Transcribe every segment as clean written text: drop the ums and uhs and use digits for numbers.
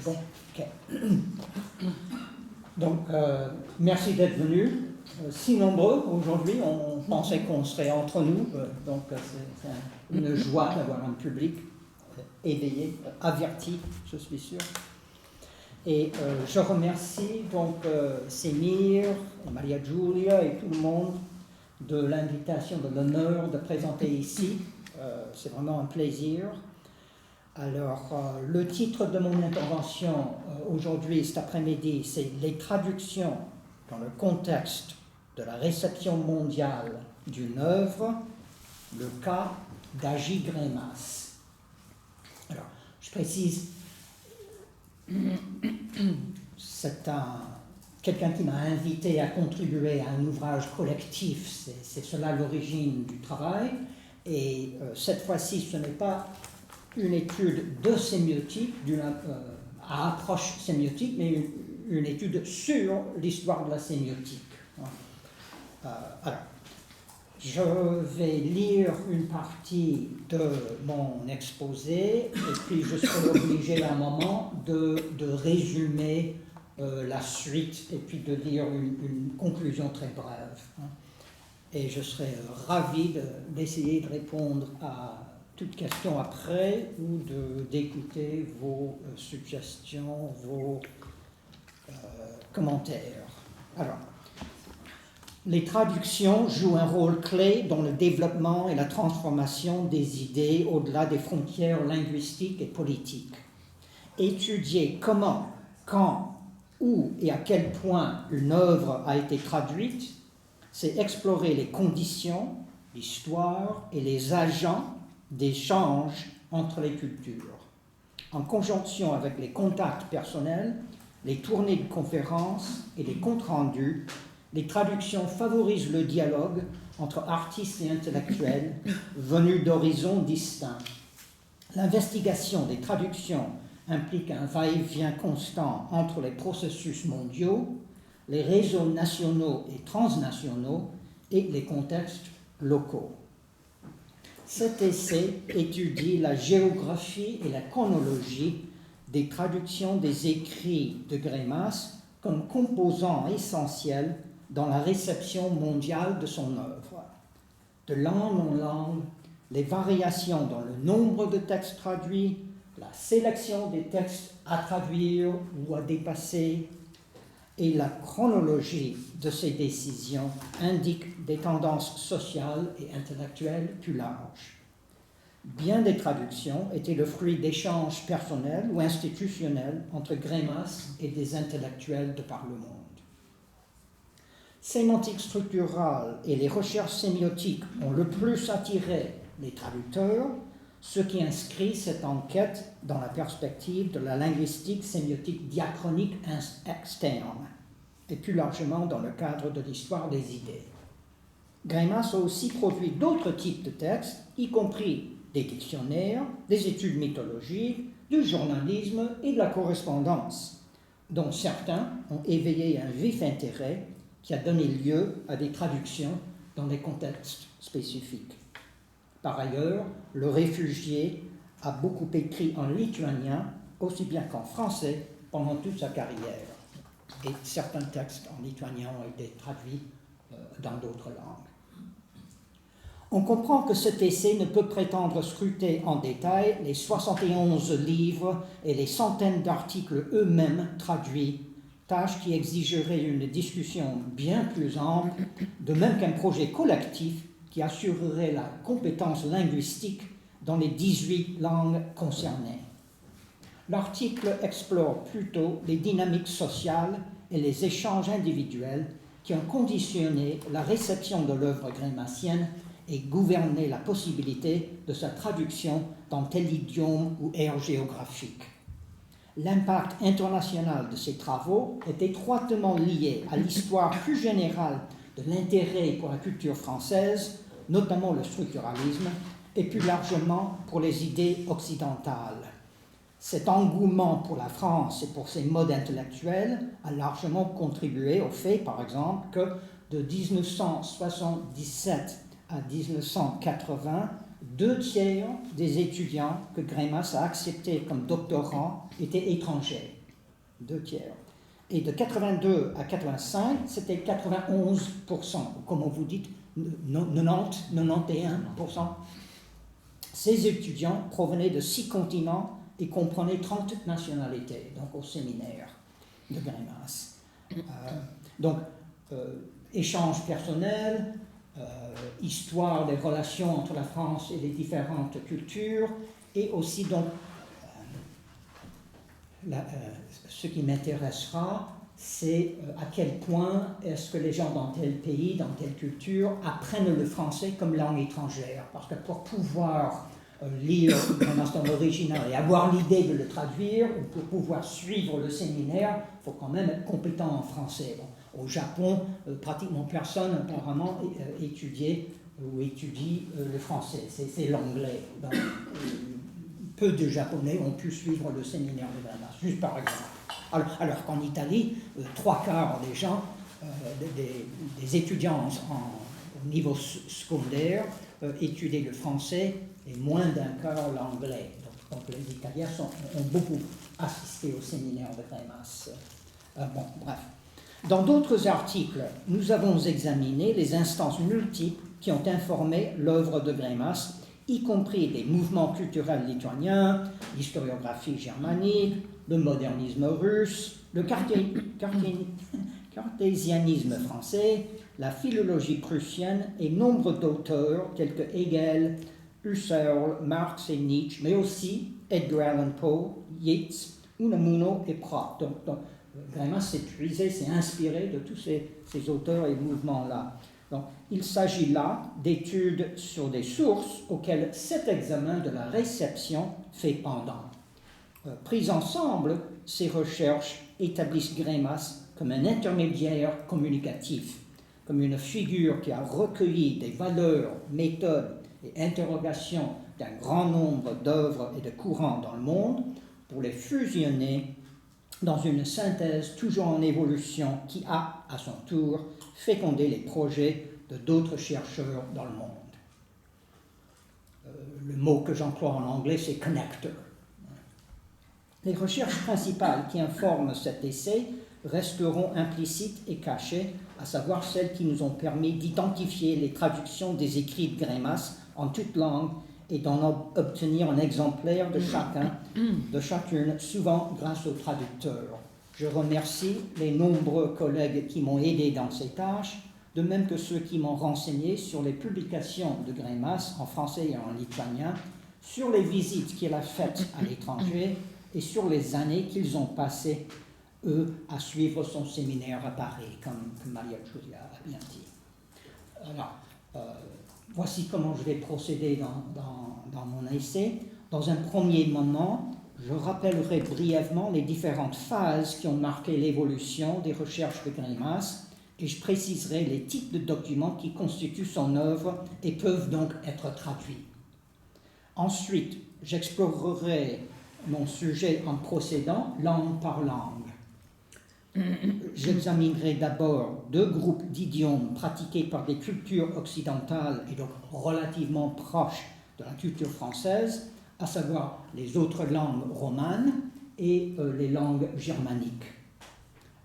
C'est bon? Ok. Donc, merci d'être venus. Si nombreux aujourd'hui, on pensait qu'on serait entre nous, donc c'est une joie d'avoir un public éveillé, averti, je suis sûr. Et je remercie donc Semir, Maria Giulia et tout le monde de l'invitation, de l'honneur de présenter ici. C'est vraiment un plaisir. Alors, le titre de mon intervention aujourd'hui, cet après-midi, c'est « Les traductions dans le contexte de la réception mondiale d'une œuvre, le cas d'Agi Greimas ». Alors, je précise, c'est quelqu'un qui m'a invité à contribuer à un ouvrage collectif, c'est cela l'origine du travail, et cette fois-ci, ce n'est pas une étude de sémiotique, à approche sémiotique, mais une étude sur l'histoire de la sémiotique. Alors, je vais lire une partie de mon exposé, et puis je serai obligé à un moment de résumer la suite, et puis de lire une conclusion très brève. Et je serai ravi d'essayer de répondre à toute question après ou d'écouter vos suggestions, vos commentaires. Alors, les traductions jouent un rôle clé dans le développement et la transformation des idées au-delà des frontières linguistiques et politiques. Étudier comment, quand, où et à quel point une œuvre a été traduite, c'est explorer les conditions, l'histoire et les agents d'échange entre les cultures. En conjonction avec les contacts personnels, les tournées de conférences et les comptes rendus, les traductions favorisent le dialogue entre artistes et intellectuels venus d'horizons distincts. L'investigation des traductions implique un va-et-vient constant entre les processus mondiaux, les réseaux nationaux et transnationaux et les contextes locaux. Cet essai étudie la géographie et la chronologie des traductions des écrits de Greimas comme composants essentiels dans la réception mondiale de son œuvre. De langue en langue, les variations dans le nombre de textes traduits, la sélection des textes à traduire ou à dépasser, et la chronologie de ces décisions indique des tendances sociales et intellectuelles plus larges. Bien des traductions étaient le fruit d'échanges personnels ou institutionnels entre Greimas et des intellectuels de par le monde. Sémantique structurale et les recherches sémiotiques ont le plus attiré les traducteurs, ce qui inscrit cette enquête dans la perspective de la linguistique sémiotique diachronique externe, et plus largement dans le cadre de l'histoire des idées. Greimas a aussi produit d'autres types de textes, y compris des dictionnaires, des études mythologiques, du journalisme et de la correspondance, dont certains ont éveillé un vif intérêt qui a donné lieu à des traductions dans des contextes spécifiques. Par ailleurs, le réfugié a beaucoup écrit en lituanien, aussi bien qu'en français, pendant toute sa carrière. Et certains textes en lituanien ont été traduits dans d'autres langues. On comprend que cet essai ne peut prétendre scruter en détail les 71 livres et les centaines d'articles eux-mêmes traduits, tâche qui exigerait une discussion bien plus ample, de même qu'un projet collectif qui assurerait la compétence linguistique dans les 18 langues concernées. L'article explore plutôt les dynamiques sociales et les échanges individuels qui ont conditionné la réception de l'œuvre greimassienne et gouverné la possibilité de sa traduction dans tel idiome ou aire géographique. L'impact international de ces travaux est étroitement lié à l'histoire plus générale de l'intérêt pour la culture française, notamment le structuralisme, et plus largement pour les idées occidentales. Cet engouement pour la France et pour ses modes intellectuels a largement contribué au fait, par exemple, que de 1977 à 1980, 2/3 des étudiants que Greimas a acceptés comme doctorants étaient étrangers. 2/3. Et de 82 à 85, c'était 91%, comme vous dites, 91%. Ces étudiants provenaient de 6 continents et comprenaient 30 nationalités, donc au séminaire de Greimas. Échanges personnels, histoire des relations entre la France et les différentes cultures, et aussi donc ce qui m'intéressera, c'est à quel point est-ce que les gens dans tel pays, dans telle culture, apprennent le français comme langue étrangère. Parce que pour pouvoir lire Greimas dans l'original et avoir l'idée de le traduire, ou pour pouvoir suivre le séminaire, il faut quand même être compétent en français. Bon, au Japon, pratiquement personne apparemment étudie le français, c'est l'anglais. Donc, peu de Japonais ont pu suivre le séminaire de Greimas, juste par exemple. Alors qu'en Italie, 3/4 des gens, des étudiants au niveau secondaire, étudient le français et moins d'1/4 l'anglais. Donc les Italiens ont beaucoup assisté au séminaire de Greimas. Bref. Dans d'autres articles, nous avons examiné les instances multiples qui ont informé l'œuvre de Greimas, y compris des mouvements culturels lituaniens, l'historiographie germanique, le modernisme russe, le cartésianisme français, la philologie prussienne et nombre d'auteurs tels que Hegel, Husserl, Marx et Nietzsche, mais aussi Edgar Allan Poe, Yeats, Unamuno et Prout. Donc Greimas s'est inspiré de tous ces auteurs et mouvements-là. Donc, il s'agit là d'études sur des sources auxquelles cet examen de la réception fait pendant. Prises ensemble, ces recherches établissent Greimas comme un intermédiaire communicatif, comme une figure qui a recueilli des valeurs, méthodes et interrogations d'un grand nombre d'œuvres et de courants dans le monde pour les fusionner dans une synthèse toujours en évolution qui a, à son tour, fécondé les projets de d'autres chercheurs dans le monde. Le mot que j'emploie en anglais, c'est connector. Les recherches principales qui informent cet essai resteront implicites et cachées, à savoir celles qui nous ont permis d'identifier les traductions des écrits de Greimas en toute langue et d'en obtenir un exemplaire de chacune, souvent grâce aux traducteurs. Je remercie les nombreux collègues qui m'ont aidé dans ces tâches, de même que ceux qui m'ont renseigné sur les publications de Greimas en français et en lituanien, sur les visites qu'il a faites à l'étranger et sur les années qu'ils ont passées, eux, à suivre son séminaire à Paris, comme Maria-Julia a bien dit. Alors, voici comment je vais procéder dans mon essai. Dans un premier moment, je rappellerai brièvement les différentes phases qui ont marqué l'évolution des recherches de Greimas et je préciserai les types de documents qui constituent son œuvre et peuvent donc être traduits. Ensuite, j'explorerai mon sujet en procédant langue par langue. J'examinerai d'abord 2 groupes d'idiomes pratiqués par des cultures occidentales et donc relativement proches de la culture française, à savoir les autres langues romanes et les langues germaniques.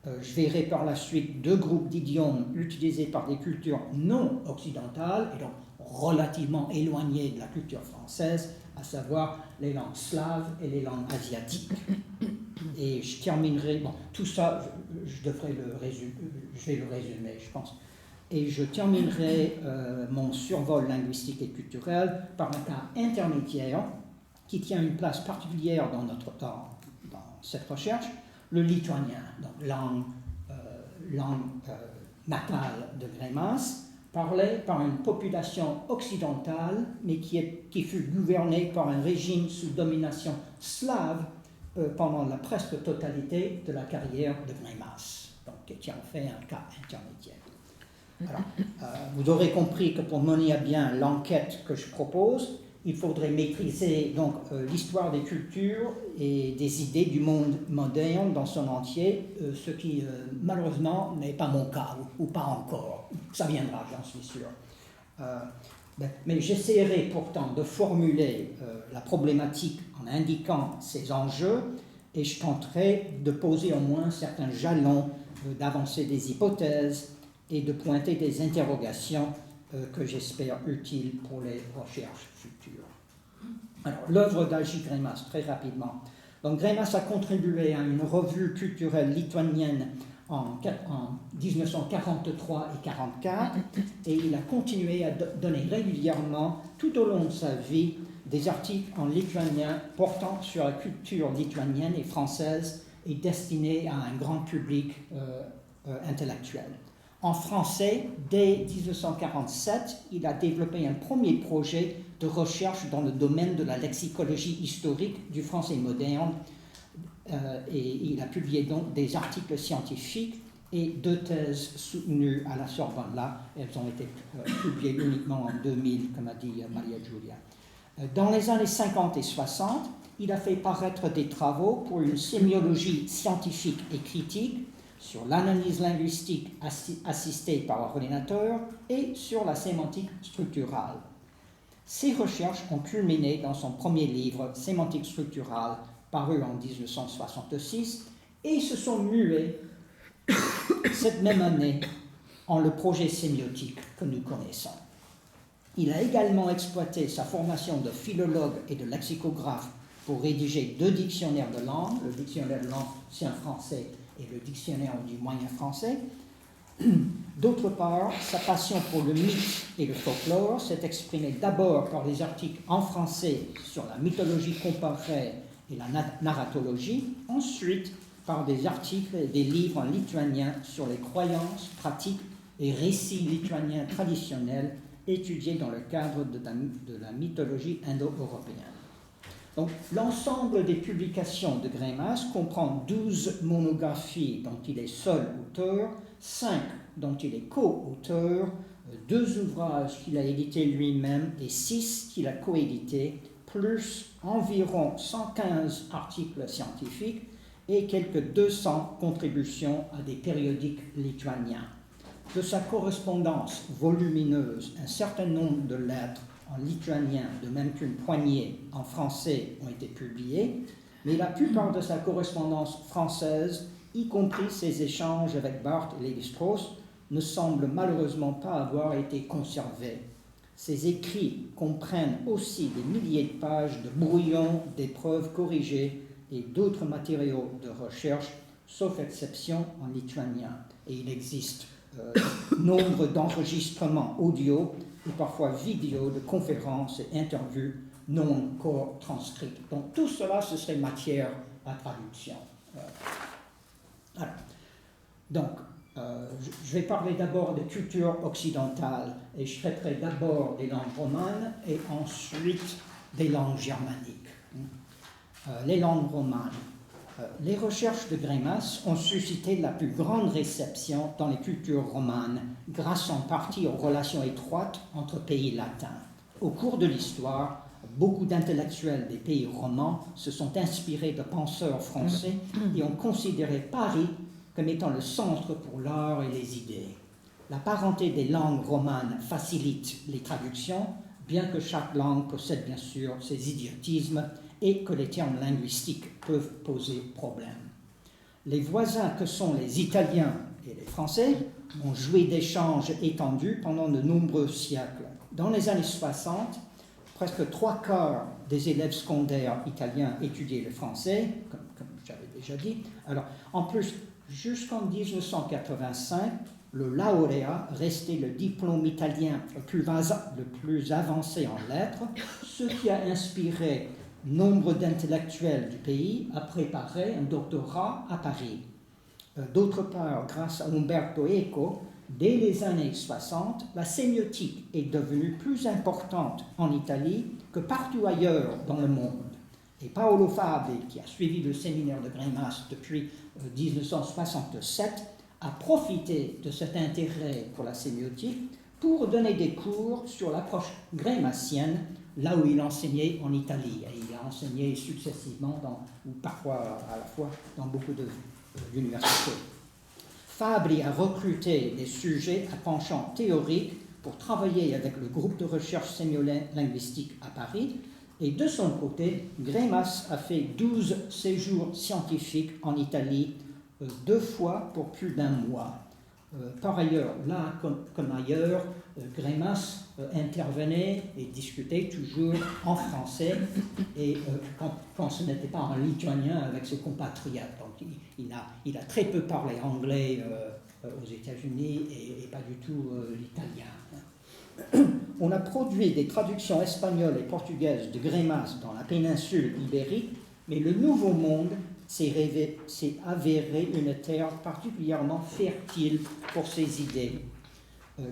Je verrai par la suite 2 groupes d'idiomes utilisés par des cultures non occidentales et donc relativement éloignées de la culture française, à savoir les langues slaves et les langues asiatiques. Et je terminerai, tout ça, je vais le résumer, je pense. Et je terminerai mon survol linguistique et culturel par un cas intermédiaire qui tient une place particulière dans cette recherche, le lituanien, donc langue natale de Greimas, parlé par une population occidentale, mais qui fut gouvernée par un régime sous domination slave pendant la presque totalité de la carrière de Greimas, donc qui en fait un cas intermédiaire. Alors, vous aurez compris que pour mener à bien l'enquête que je propose, il faudrait maîtriser donc l'histoire des cultures et des idées du monde moderne dans son entier, ce qui malheureusement n'est pas mon cas, ou pas encore. Ça viendra, j'en suis sûr. Mais j'essaierai pourtant de formuler la problématique en indiquant ses enjeux et je tenterai de poser au moins certains jalons, d'avancer des hypothèses et de pointer des interrogations que j'espère utiles pour les recherches futures. Alors, l'œuvre d'A.J. Greimas, très rapidement. Donc, Greimas a contribué à une revue culturelle lituanienne en 1943 et 1944 et il a continué à donner régulièrement, tout au long de sa vie, des articles en lituanien portant sur la culture lituanienne et française et destinés à un grand public intellectuel. En français, dès 1947, il a développé un premier projet de recherche dans le domaine de la lexicologie historique du français moderne et il a publié donc des articles scientifiques et 2 thèses soutenues à la Sorbonne. Là, elles ont été publiées uniquement en 2000, comme a dit Maria Giulia. Dans les années 50 et 60, il a fait paraître des travaux pour une sémiologie scientifique et critique sur l'analyse linguistique assistée par ordinateur et sur la sémantique structurale. Ces recherches ont culminé dans son premier livre, Sémantique structurale, paru en 1966, et se sont muées cette même année en le projet sémiotique que nous connaissons. Il a également exploité sa formation de philologue et de lexicographe pour rédiger 2 dictionnaires de langue, le dictionnaire de l'ancien français et le dictionnaire du moyen français. D'autre part, sa passion pour le mythe et le folklore s'est exprimée d'abord par des articles en français sur la mythologie comparée et la narratologie, ensuite par des articles et des livres en lituanien sur les croyances, pratiques et récits lituaniens traditionnels étudiés dans le cadre de la mythologie indo-européenne. Donc, l'ensemble des publications de Greimas comprend 12 monographies dont il est seul auteur, 5 dont il est co-auteur, 2 ouvrages qu'il a édités lui-même et 6 qu'il a coédités, plus environ 115 articles scientifiques et quelques 200 contributions à des périodiques lituaniens. De sa correspondance volumineuse, un certain nombre de lettres en lituanien, de même qu'une poignée en français, ont été publiées, mais la plupart de sa correspondance française, y compris ses échanges avec Barthes et Lévi-Strauss, ne semblent malheureusement pas avoir été conservés. Ses écrits comprennent aussi des milliers de pages de brouillons, d'épreuves corrigées et d'autres matériaux de recherche, sauf exception en lituanien. Et il existe nombre d'enregistrements audio et parfois vidéo de conférences et interviews non encore transcrites. Donc tout cela, ce serait matière à traduction. Alors, donc, je vais parler d'abord de culture occidentale et je traiterai d'abord des langues romanes et ensuite des langues germaniques. Les langues romanes. Les recherches de Greimas ont suscité la plus grande réception dans les cultures romanes, grâce en partie aux relations étroites entre pays latins. Au cours de l'histoire, beaucoup d'intellectuels des pays romans se sont inspirés de penseurs français et ont considéré Paris comme étant le centre pour l'art et les idées. La parenté des langues romanes facilite les traductions, bien que chaque langue possède bien sûr ses idiotismes et que les termes linguistiques peuvent poser problème. Les voisins que sont les Italiens et les Français ont joué d'échanges étendus pendant de nombreux siècles. Dans les années 60, presque 3/4 des élèves secondaires italiens étudiaient le français, comme j'avais déjà dit. Alors, en plus, jusqu'en 1985, le lauréat restait le diplôme italien le plus avancé en lettres, ce qui a inspiré nombre d'intellectuels du pays à préparer un doctorat à Paris. D'autre part, grâce à Umberto Eco, dès les années 60, la sémiotique est devenue plus importante en Italie que partout ailleurs dans le monde. Et Paolo Fabbri, qui a suivi le séminaire de Greimas depuis 1967, a profité de cet intérêt pour la sémiotique pour donner des cours sur l'approche greimassienne, là où il enseignait en Italie. Et il a enseigné successivement, ou parfois à la fois, dans beaucoup d'universités. Fabbri a recruté des sujets à penchant théorique pour travailler avec le groupe de recherche sémiolinguistique à Paris. Et de son côté, Greimas a fait 12 séjours scientifiques en Italie, 2 fois pour plus d'1 mois. Par ailleurs, là comme ailleurs, Greimas intervenait et discutait toujours en français, et quand ce n'était pas en lituanien avec ses compatriotes. Donc il a très peu parlé anglais aux États-Unis et pas du tout l'italien. On a produit des traductions espagnoles et portugaises de Greimas dans la péninsule ibérique, mais le Nouveau Monde s'est avéré une terre particulièrement fertile pour ses idées.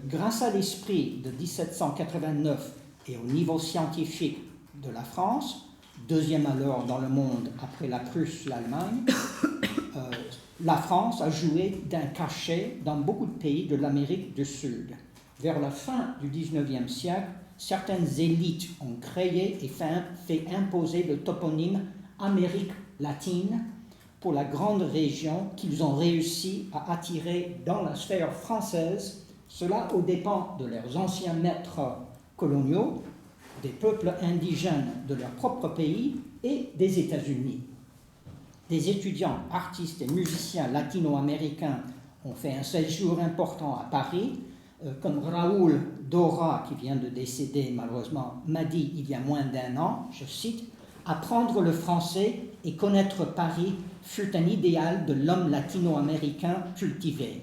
Grâce à l'esprit de 1789 et au niveau scientifique de la France, deuxième alors dans le monde après la Prusse, l'Allemagne, la France a joué d'un cachet dans beaucoup de pays de l'Amérique du Sud. Vers la fin du XIXe siècle, certaines élites ont créé et fait imposer le toponyme Amérique latine pour la grande région qu'ils ont réussi à attirer dans la sphère française, cela aux dépens de leurs anciens maîtres coloniaux, des peuples indigènes de leur propre pays et des États-Unis. Des étudiants, artistes et musiciens latino-américains ont fait un séjour important à Paris, comme Raoul Dora, qui vient de décéder malheureusement, m'a dit il y a moins d'1 an, je cite, « Apprendre le français et connaître Paris fut un idéal de l'homme latino-américain cultivé. »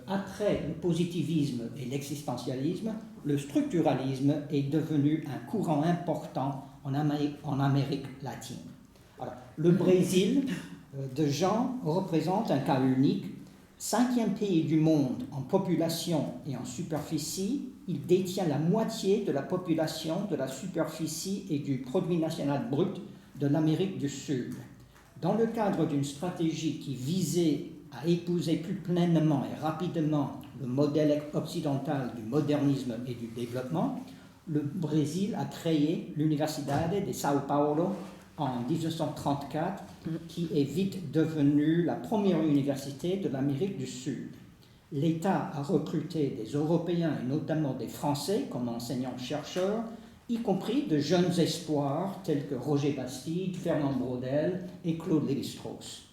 Après le positivisme et l'existentialisme, le structuralisme est devenu un courant important en Amérique latine. Alors, le Brésil de Jean représente un cas unique. 5e pays du monde en population et en superficie, il détient la moitié de la population, de la superficie et du produit national brut de l'Amérique du Sud. Dans le cadre d'une stratégie qui visait à épouser plus pleinement et rapidement le modèle occidental du modernisme et du développement, le Brésil a créé l'Universidade de Sao Paulo en 1934, qui est vite devenue la première université de l'Amérique du Sud. L'État a recruté des Européens et notamment des Français comme enseignants-chercheurs, y compris de jeunes espoirs tels que Roger Bastide, Fernand Braudel et Claude Lévi-Strauss.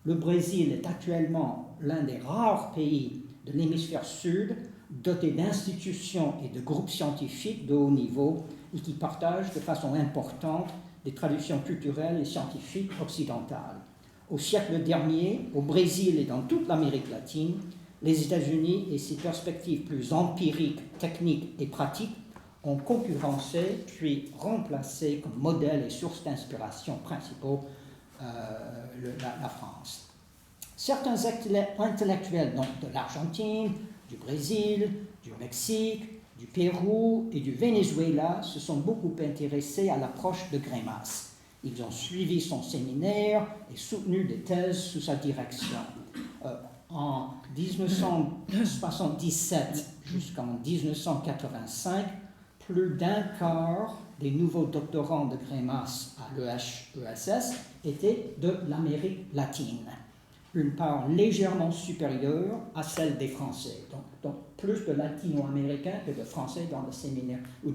Le Brésil est actuellement l'un des rares pays de l'hémisphère sud doté d'institutions et de groupes scientifiques de haut niveau et qui partagent de façon importante des traditions culturelles et scientifiques occidentales. Au siècle dernier, au Brésil et dans toute l'Amérique latine, les États-Unis et ses perspectives plus empiriques, techniques et pratiques ont concurrencé puis remplacé comme modèle et source d'inspiration principaux la France. Certains intellectuels donc, de l'Argentine, du Brésil, du Mexique, du Pérou et du Venezuela se sont beaucoup intéressés à l'approche de Greimas. Ils ont suivi son séminaire et soutenu des thèses sous sa direction. En 1977 jusqu'en 1985, plus d'un quart des nouveaux doctorants de Greimas à l'EHESS étaient de l'Amérique latine, une part légèrement supérieure à celle des Français. Donc plus de latino-américains que de Français dans le séminaire ou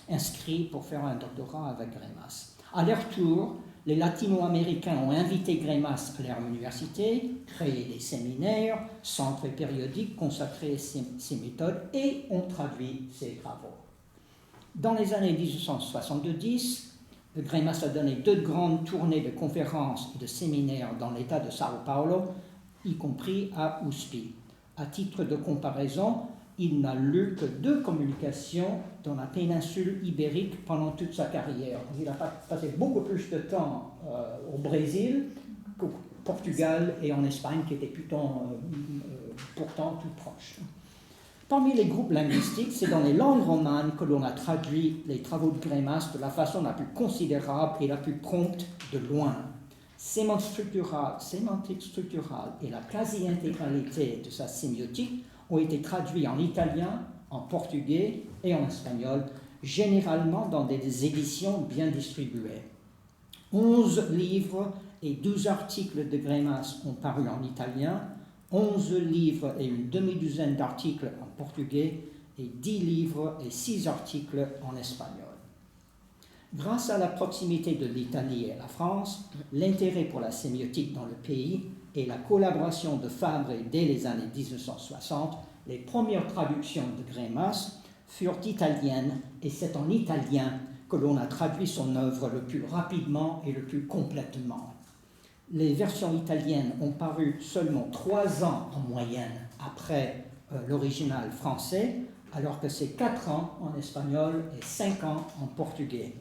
inscrits pour faire un doctorat avec Greimas. À leur tour, les latino-américains ont invité Greimas à leur université, créé des séminaires, centres et périodiques consacrés à ses méthodes et ont traduit ses travaux. Dans les années 1970, Greimas a donné 2 grandes tournées de conférences et de séminaires dans l'État de Sao Paulo, y compris à USP. À titre de comparaison, il n'a lu que 2 communications dans la péninsule ibérique pendant toute sa carrière. Il a passé beaucoup plus de temps au Brésil qu'au Portugal et en Espagne, qui étaient pourtant tout proches. Parmi les groupes linguistiques, c'est dans les langues romanes que l'on a traduit les travaux de Greimas de la façon la plus considérable et la plus prompte de loin. Sémantique structurale et la quasi-intégralité de sa sémiotique ont été traduits en italien, en portugais et en espagnol, généralement dans des éditions bien distribuées. 11 livres et 12 articles de Greimas ont paru en italien, 11 livres et une demi-douzaine d'articles en portugais et 10 livres et 6 articles en espagnol. Grâce à la proximité de l'Italie et la France, l'intérêt pour la sémiotique dans le pays et la collaboration de Fabre dès les années 1960, les premières traductions de Greimas furent italiennes et c'est en italien que l'on a traduit son œuvre le plus rapidement et le plus complètement. Les versions italiennes ont paru seulement 3 ans en moyenne après l'original français, alors que c'est 4 ans en espagnol et 5 ans en portugais.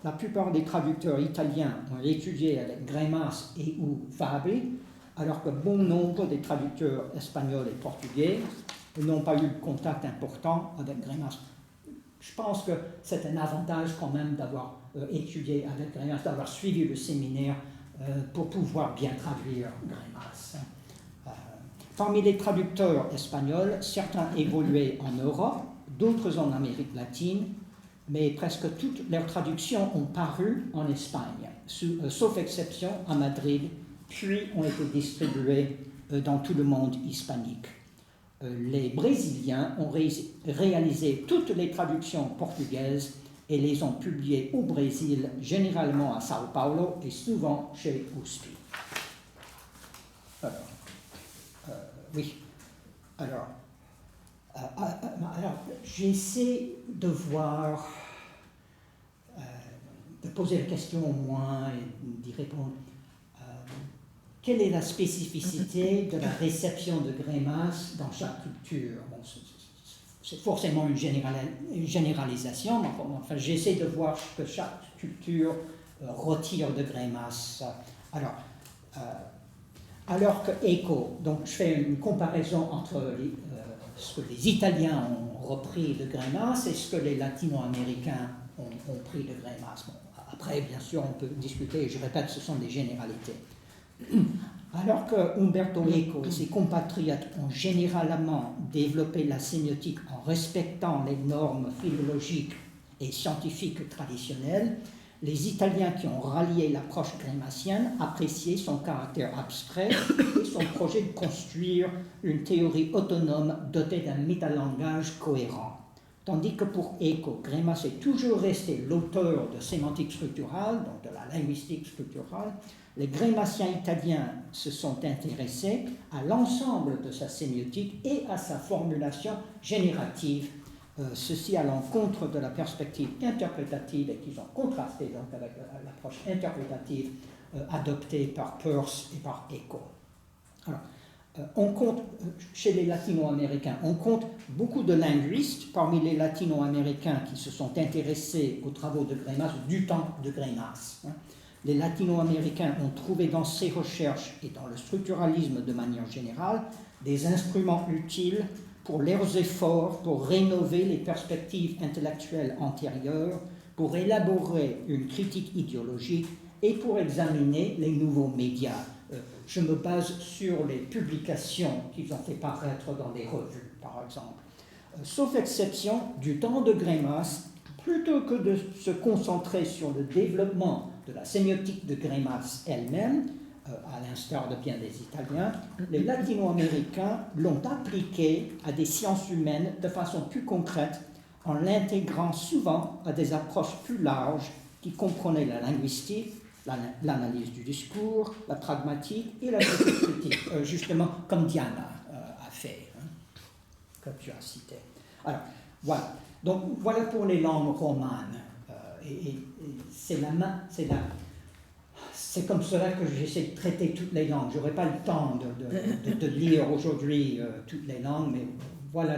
La plupart des traducteurs italiens ont étudié avec Greimas et ou Fabri, alors que bon nombre des traducteurs espagnols et portugais n'ont pas eu de contact important avec Greimas. Je pense que c'est un avantage quand même d'avoir étudié avec Greimas, d'avoir suivi le séminaire pour pouvoir bien traduire Greimas. Parmi les traducteurs espagnols, certains évoluaient en Europe, d'autres en Amérique latine, mais presque toutes leurs traductions ont paru en Espagne, sauf exception à Madrid, puis ont été distribuées dans tout le monde hispanique. Les Brésiliens ont réalisé toutes les traductions portugaises et les ont publiées au Brésil, généralement à Sao Paulo et souvent chez Uspi. Alors, j'essaie de voir, de poser la question au moins et d'y répondre. Quelle est la spécificité de la réception de Greimas dans chaque culture? Bon, c'est forcément une généralisation, mais enfin, j'essaie de voir ce que chaque culture retire de Greimas. Alors que Eco, donc je fais une comparaison entre ce que les Italiens ont repris de Greimas et ce que les Latino-Américains ont pris de Greimas. Bon, après, bien sûr, on peut discuter, je répète, ce sont des généralités. Alors que Umberto Eco et ses compatriotes ont généralement développé la sémiotique en respectant les normes philologiques et scientifiques traditionnelles, les Italiens qui ont rallié l'approche greimassienne appréciaient son caractère abstrait et son projet de construire une théorie autonome dotée d'un métalangage cohérent. Tandis que pour Eco, Greimas est toujours resté l'auteur de sémantique structurale, donc de la linguistique structurale, les greimassiens italiens se sont intéressés à l'ensemble de sa sémiotique et à sa formulation générative, ceci à l'encontre de la perspective interprétative et qu'ils ont contrasté donc avec l'approche interprétative adoptée par Peirce et par Eco. Alors, on compte, chez les latino-américains, on compte beaucoup de linguistes parmi les latino-américains qui se sont intéressés aux travaux de Greimas du temps de Greimas. Les latino-américains ont trouvé dans ces recherches et dans le structuralisme de manière générale des instruments utiles pour leurs efforts pour rénover les perspectives intellectuelles antérieures, pour élaborer une critique idéologique et pour examiner les nouveaux médias. Je me base sur les publications qu'ils ont fait paraître dans des revues, par exemple. Sauf exception, du temps de Greimas, plutôt que de se concentrer sur le développement de la sémiotique de Greimas elle-même, à l'instar de bien des Italiens, les latino-américains l'ont appliquée à des sciences humaines de façon plus concrète, en l'intégrant souvent à des approches plus larges qui comprenaient la linguistique, l'analyse du discours, la pragmatique et la critique, justement comme Diana a fait, que tu as cité. Alors, voilà. Donc, voilà pour les langues romanes. C'est comme cela que j'essaie de traiter toutes les langues. Je n'aurai pas le temps de lire aujourd'hui toutes les langues, mais voilà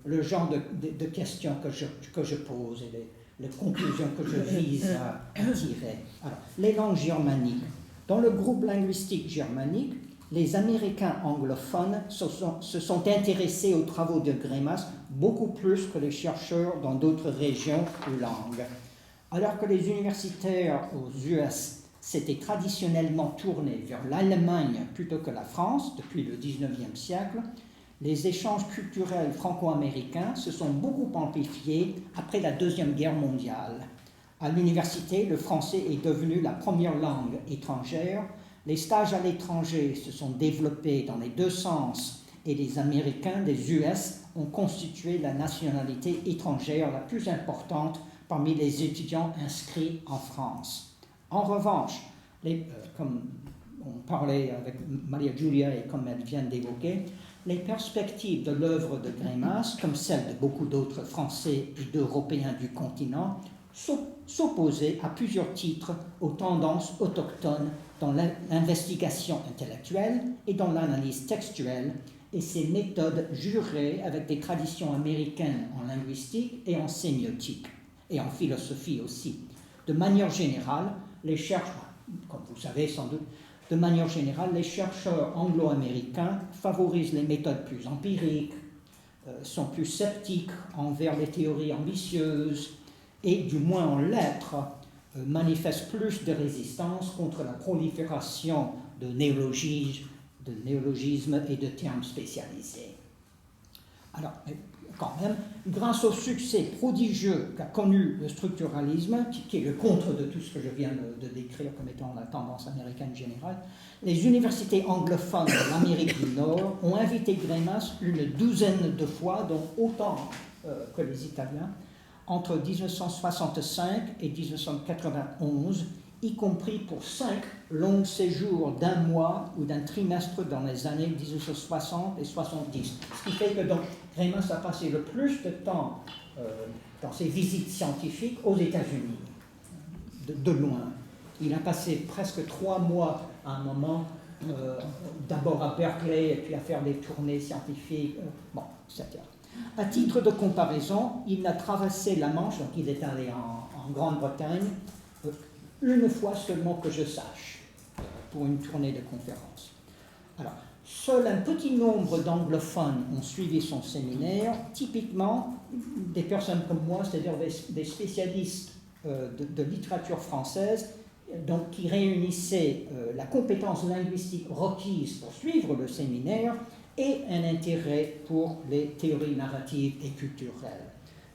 le genre de questions que je pose et les conclusions que je vise à tirer. Alors, les langues germaniques. Dans le groupe linguistique germanique, les Américains anglophones se sont intéressés aux travaux de Greimas beaucoup plus que les chercheurs dans d'autres régions ou langues. Alors que les universitaires aux US s'étaient traditionnellement tournés vers l'Allemagne plutôt que la France depuis le XIXe siècle, les échanges culturels franco-américains se sont beaucoup amplifiés après la Deuxième Guerre mondiale. À l'université, le français est devenu la première langue étrangère. Les stages à l'étranger se sont développés dans les deux sens et les Américains des US ont constitué la nationalité étrangère la plus importante parmi les étudiants inscrits en France. En revanche, comme on parlait avec Maria Giulia et comme elle vient d'évoquer, les perspectives de l'œuvre de Greimas, comme celles de beaucoup d'autres Français et d'Européens du continent, s'opposaient à plusieurs titres aux tendances autochtones dans l'investigation intellectuelle et dans l'analyse textuelle, et ces méthodes juraient avec des traditions américaines en linguistique et en sémiotique, et en philosophie aussi. De manière générale, les chercheurs, comme vous savez sans doute, de manière générale, les chercheurs anglo-américains favorisent les méthodes plus empiriques, sont plus sceptiques envers les théories ambitieuses et, du moins en lettres, manifestent plus de résistance contre la prolifération de néologismes et de termes spécialisés. Alors, quand même, grâce au succès prodigieux qu'a connu le structuralisme, qui est le contre de tout ce que je viens de décrire comme étant la tendance américaine générale, les universités anglophones de l'Amérique du Nord ont invité Greimas une douzaine de fois, dont autant que les Italiens, entre 1965 et 1991, y compris pour 5 longs séjours d'un mois ou d'un trimestre dans les années 1960 et 70. Ce qui fait que donc Greimas a passé le plus de temps dans ses visites scientifiques aux États-Unis, de loin. Il a passé presque 3 mois à un moment, d'abord à Berkeley et puis à faire des tournées scientifiques, etc. À titre de comparaison, il a traversé la Manche, donc il est allé en Grande-Bretagne, une fois seulement que je sache, pour une tournée de conférences. Alors, seul un petit nombre d'anglophones ont suivi son séminaire, typiquement des personnes comme moi, c'est-à-dire des spécialistes de littérature française, donc qui réunissaient la compétence linguistique requise pour suivre le séminaire et un intérêt pour les théories narratives et culturelles.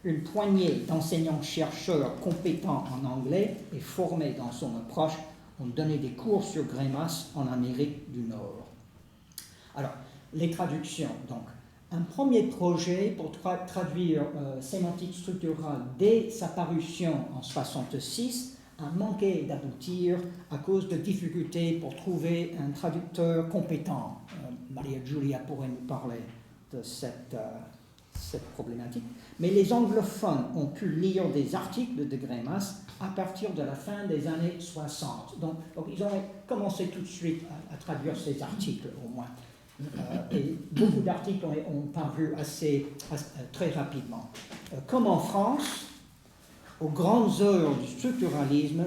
Une poignée d'enseignants-chercheurs compétents en anglais et formés dans son approche ont donné des cours sur Greimas en Amérique du Nord. Alors, les traductions, donc. Un premier projet pour traduire sémantique structurale dès sa parution en 1966 a manqué d'aboutir à cause de difficultés pour trouver un traducteur compétent. Maria Giulia pourrait nous parler de cette problématique. Mais les anglophones ont pu lire des articles de Greimas à partir de la fin des années 60. Donc ils ont commencé tout de suite à traduire ces articles, au moins. Et beaucoup d'articles ont paru très rapidement. Comme en France, aux grandes heures du structuralisme,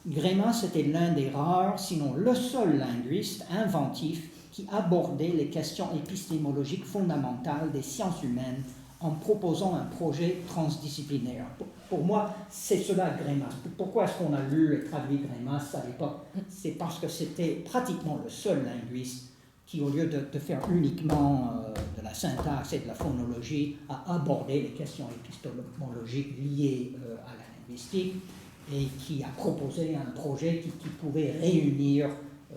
Greimas était l'un des rares, sinon le seul linguiste inventif qui abordait les questions épistémologiques fondamentales des sciences humaines en proposant un projet transdisciplinaire. Pour moi, c'est cela Greimas. Pourquoi est-ce qu'on a lu et traduit Greimas à l'époque? C'est parce que c'était pratiquement le seul linguiste qui, au lieu de faire uniquement de la syntaxe et de la phonologie, a abordé les questions épistémologiques liées à la linguistique et qui a proposé un projet qui pouvait réunir,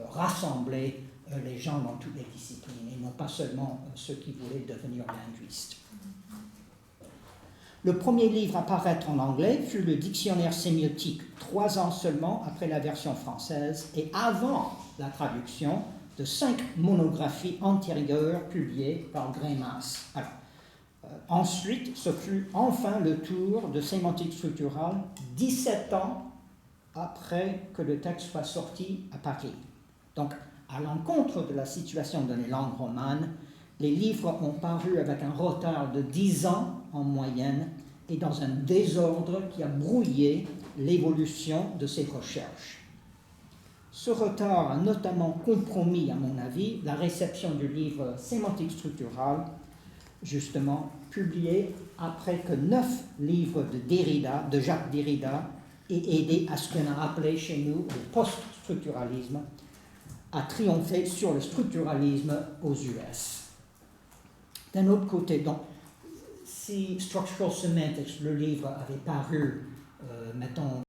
rassembler les gens dans toutes les disciplines et non pas seulement ceux qui voulaient devenir linguistes. Le premier livre à paraître en anglais fut le Dictionnaire sémiotique, 3 ans seulement après la version française et avant la traduction de 5 monographies antérieures publiées par Greimas. Alors, ensuite, ce fut enfin le tour de sémantique structurale 17 ans après que le texte soit sorti à Paris. Donc, à l'encontre de la situation de les langues romanes, les livres ont paru avec un retard de 10 ans en moyenne et dans un désordre qui a brouillé l'évolution de ces recherches. Ce retard a notamment compromis, à mon avis, la réception du livre Sémantique structurale, justement publié après que 9 livres de Jacques Derrida aient aidé à ce qu'on a appelé chez nous le post-structuralisme, a triomphé sur le structuralisme aux US. D'un autre côté, donc, si Structural Semantics, le livre, avait paru, mettons,